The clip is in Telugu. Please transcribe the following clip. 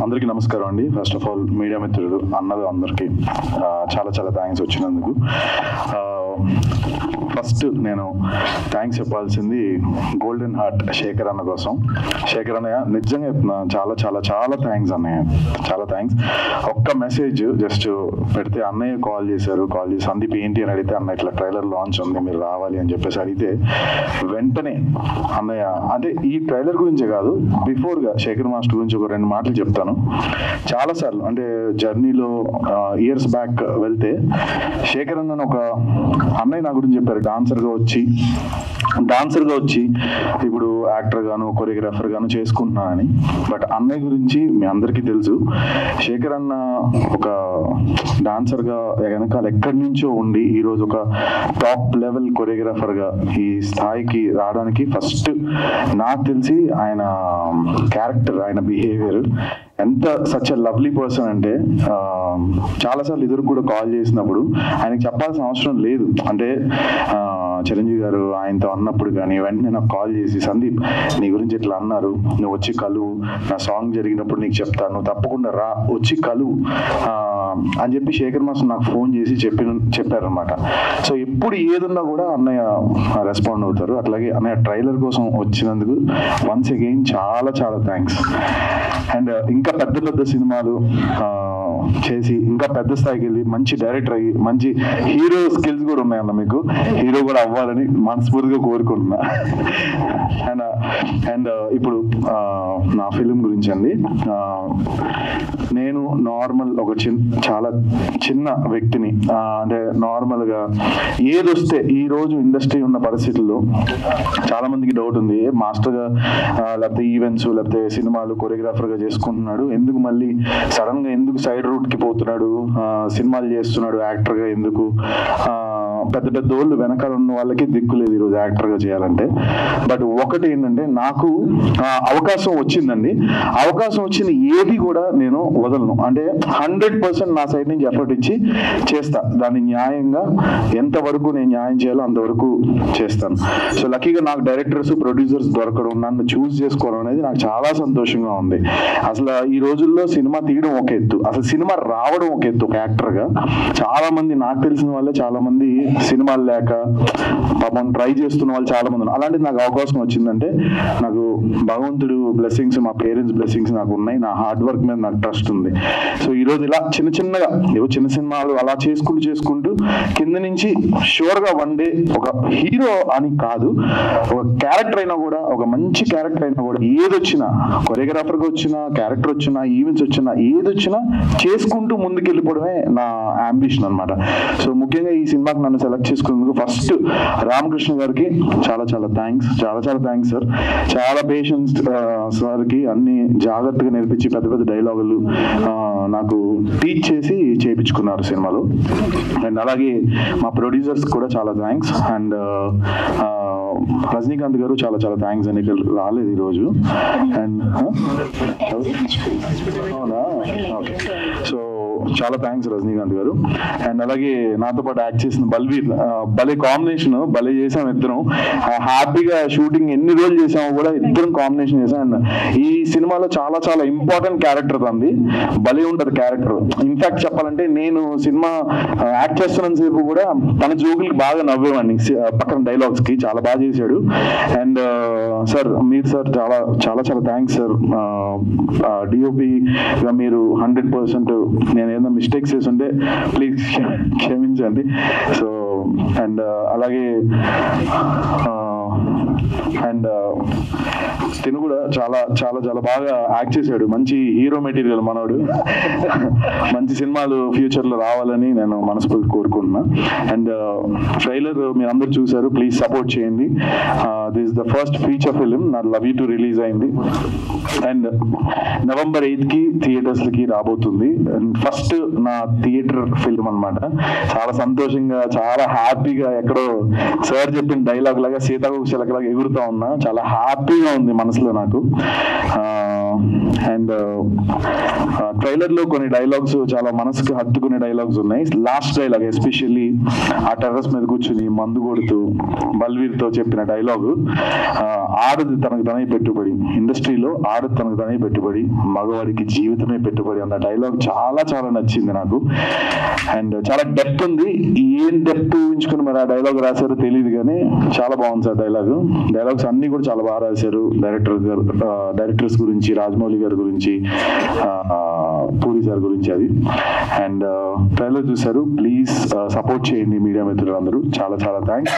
అందరికీ నమస్కారం అండి. ఫస్ట్ ఆఫ్ ఆల్ మీడియా మిత్రులు అన్నలు అందరికీ చాలా చాలా థ్యాంక్స్ వచ్చినందుకు. ఫస్ట్ నేను థ్యాంక్స్ చెప్పాల్సింది గోల్డెన్ హార్ట్ శేఖర్ అన్న కోసం. శేఖర్ అన్నయ్య నిజంగా చెప్తున్నా, చాలా చాలా చాలా థ్యాంక్స్ అన్నయ్య, చాలా థ్యాంక్స్. ఒక్క మెసేజ్ జస్ట్ పెడితే అన్నయ్య కాల్ చేసి సందీప్ ఏంటి అని అడిగితే, అన్న ఇట్లా ట్రైలర్ లాంచ్ ఉంది మీరు రావాలి అని చెప్పేసి అడిగితే వెంటనే అన్నయ్య, అంటే ఈ ట్రైలర్ గురించే కాదు, బిఫోర్గా శేఖర్ మాస్టర్ గురించి ఒక 2 మాటలు చెప్తాను. చాలాసార్లు అంటే జర్నీలో ఇయర్స్ బ్యాక్ వెళ్తే శేఖర్ అన్న ఒక అన్నయ్య నా గురించి చెప్పారు, డాన్సర్గా వచ్చి ఇప్పుడు యాక్టర్ గాను కొరియోగ్రాఫర్ గాను చేసుకుంటున్నానని. బట్ అన్నయ్య గురించి మీ అందరికీ తెలుసు, శేఖర్ అన్న ఒక డాన్సర్గా వెనకాల ఎక్కడి నుంచో ఉండి ఈరోజు ఒక టాప్ లెవెల్ కొరియోగ్రాఫర్గా ఈ స్థాయికి రావడానికి ఫస్ట్ నాకు తెలిసి ఆయన క్యారెక్టర్, ఆయన బిహేవియర్ ఎంత సచ్ ఎ లవ్లీ పర్సన్ అంటే, చాలాసార్లు ఎదురు కూడా కాల్ చేసినప్పుడు ఆయనకి చెప్పాల్సిన అవసరం లేదు. అంటే చిరంజీవి గారు ఆయనతో అన్నప్పుడు కానీ వెంటనే నాకు కాల్ చేసి, సందీప్ నీ గురించి ఇట్లా అన్నారు, నువ్వు వచ్చి కలువు, నా సాంగ్ జరిగినప్పుడు నీకు చెప్తాను, నువ్వు తప్పకుండా రా, వచ్చి కలువు అని చెప్పి శేఖర్ మాస్టర్ నాకు ఫోన్ చేసి చెప్పారనమాట. సో ఎప్పుడు ఏదున్నా కూడా అన్నయ్య రెస్పాండ్ అవుతారు. అట్లాగే అన్నయ్య ట్రైలర్ కోసం వచ్చినందుకు వన్స్ అగైన్ చాలా చాలా థ్యాంక్స్. అండ్ ఇంకా పెద్ద సినిమాలు చేసి ఇంకా పెద్ద స్థాయికి వెళ్ళి మంచి డైరెక్టర్ అయ్యి మంచి హీరో స్కిల్స్ కూడా ఉన్నాయన్న, మీకు హీరో కూడా అవ్వాలని మనస్ఫూర్తిగా కోరుకుంటున్నా. అండ్ ఇప్పుడు నా ఫిలిం గురించి అండి, నేను నార్మల్ ఒక చాలా చిన్న వ్యక్తిని, అంటే నార్మల్గా ఏదొస్తే ఈరోజు ఇండస్ట్రీ ఉన్న పరిస్థితుల్లో చాలా మందికి డౌట్ ఉంది, మాస్టర్గా లేకపోతే ఈవెంట్స్ లేకపోతే సినిమాలు కొరియోగ్రాఫర్గా చేసుకుంటున్నాడు, ఎందుకు మళ్ళీ సడన్గా ఎందుకు సైడ్ రూట్కి పోతున్నాడు, సినిమాలు చేస్తున్నాడు యాక్టర్గా ఎందుకు, పెద్ద వాళ్ళు వెనకాల ఉన్న వాళ్ళకి దిక్కు లేదు ఈరోజు యాక్టర్గా చేయాలంటే. బట్ ఒకటి ఏంటంటే, నాకు అవకాశం వచ్చిందండి, అవకాశం వచ్చింది ఏది కూడా నేను వదలను, అంటే 100% నా సైడ్ నుంచి ఎఫర్ట్ ఇచ్చి చేస్తా, దాన్ని న్యాయంగా ఎంతవరకు నేను న్యాయం చేయాలో అంతవరకు చేస్తాను. సో లక్కీగా నాకు డైరెక్టర్స్ ప్రొడ్యూసర్స్ దొరకడం, నన్ను చూస్ చేసుకోవడం అనేది నాకు చాలా సంతోషంగా ఉంది. అసలు ఈ రోజుల్లో సినిమా తీయడం ఒక ఎత్తు, అసలు సినిమా రావడం ఒక ఎత్తు. ఒక యాక్టర్గా చాలా మంది, నాకు తెలిసిన వాళ్ళే చాలా మంది సినిమాలు లేక పాపం ట్రై చేస్తున్న వాళ్ళు చాలా మంది ఉన్నారు. అలాంటిది నాకు అవకాశం వచ్చిందంటే నాకు భగవంతుడు బ్లెస్సింగ్స్, మా పేరెంట్స్ బ్లెస్సింగ్స్ నాకు ఉన్నాయి, నా హార్డ్ వర్క్ మీద నాకు ట్రస్ట్ ఉంది. సో ఈరోజు ఇలా చిన్నగా చిన్న సినిమాలు అలా చేసుకుంటూ కింద నుంచి షూర్గా వన్ డే ఒక హీరో అని కాదు, ఒక క్యారెక్టర్ అయినా కూడా, ఒక మంచి క్యారెక్టర్ అయినా కూడా, ఏదొచ్చినా కొరియోగ్రాఫర్గా వచ్చినా, క్యారెక్టర్ వచ్చినా, ఈవెంట్స్ వచ్చినా, ఏదొచ్చినా చేసుకుంటూ ముందుకెళ్ళిపోవడమే నా అంబిషన్ అనమాట. సో ముఖ్యంగా ఈ సినిమాకి నన్ను సెలెక్ట్ చేసుకున్నందుకు ఫస్ట్ రామకృష్ణ గారికి చాలా చాలా థ్యాంక్స్ సార్. చాలా పేషెన్స్ సార్కి అన్ని జాగ్రత్తగా నేర్పించి పెద్ద డైలాగులు నాకు టీచ్ చేసి చేయించుకున్నారు సినిమాలో. అండ్ అలాగే మా ప్రొడ్యూసర్స్ కూడా చాలా థ్యాంక్స్. అండ్ రజనీకాంత్ గారు చాలా చాలా థ్యాంక్స్ అండి, ఇక్కడ రాలేదు ఈరోజు. అండ్ అవునా, ఓకే. సో చాలా థ్యాంక్స్ రజనీకాంత్ గారు. అండ్ అలాగే నాతో పాటు యాక్ట్ చేసిన బల్వీర్, భలే కాంబినేషన్, భలే చేసాం ఇద్దరం. హ్యాపీగా షూటింగ్ ఎన్ని రోజులు చేసామో కూడా ఇద్దరం కాంబినేషన్ చేసాం. అండ్ ఈ సినిమాలో చాలా చాలా ఇంపార్టెంట్ క్యారెక్టర్ తంది, భలే ఉంటుంది క్యారెక్టర్. ఇన్ఫాక్ట్ చెప్పాలంటే నేను సినిమా యాక్ట్ చేస్తున్నంత సేపు కూడా తన జోకులకి బాగా నవ్వేవాడిని, పక్కన డైలాగ్స్ కి చాలా బాగా చేశాడు. అండ్ సార్, మీరు సార్ చాలా చాలా చాలా థ్యాంక్స్ సార్. డిఓపిగా మీరు 100%, నేను ఏదైనా మిస్టేక్స్ చేసి ఉంటే ప్లీజ్ క్షమించండి. సో అండ్ అలాగే తిను కూడా చాలా చాలా చాలా బాగా యాక్ట్ చేశాడు, మంచి హీరో మెటీరియల్ మనోడు. మంచి సినిమాలు ఫ్యూచర్ లో రావాలని నేను మనస్ఫూర్తి కోరుకుంటున్నా. అండ్ ట్రైలర్ మీరు అందరు చూసారు, ప్లీజ్ సపోర్ట్ చేయండి. This the first feature film నా లవ్ యూ టు రిలీజ్ అయింది. అండ్ November 8th థియేటర్స్కి రాబోతుంది. అండ్ ఫస్ట్ నా థియేటర్ ఫిల్మ్ అనమాట. చాలా సంతోషంగా, చాలా హ్యాపీగా, ఎక్కడో సార్ చెప్పిన డైలాగ్ లాగా సీతాకోక చిలకలాగా ఎగురుతా ఉన్నా. చాలా హ్యాపీగా ఉంది మనసులో నాకు. అండ్ ట్రైలర్ లో కొన్ని డైలాగ్స్ చాలా మనసుకి హత్తుకునే డైలాగ్స్ ఉన్నాయి. లాస్ట్ డైలాగ్ ఎస్పెషల్లీ ఆ టెర్రస్ మీద కూర్చుని మందు కొడుతూ బల్వీర్ తో చెప్పిన డైలాగు, ఆడది తనకు తనే పెట్టుబడి, ఇండస్ట్రీలో ఆడది తనకు తనే పెట్టుబడి, మగవాడికి జీవితమే పెట్టుబడి అన్న డైలాగ్ చాలా చాలా నచ్చింది నాకు. అండ్ చాలా డెప్త్ ఉంది. ఏం డెప్త్ ఊహించుకుని మరి ఆ డైలాగ్ రాశారో తెలియదు కానీ చాలా బాగుంది సార్ డైలాగ్స్ అన్ని కూడా చాలా బాగా రాశారు. డైరెక్టర్స్ గురించి, రాజమౌళి గారి గురించి, పూరి సార్ గురించి అది. అండ్ ట్రైలర్ చూశారు, ప్లీజ్ సపోర్ట్ చేయండి మీడియా మిత్రులందరూ. చాలా చాలా థ్యాంక్స్.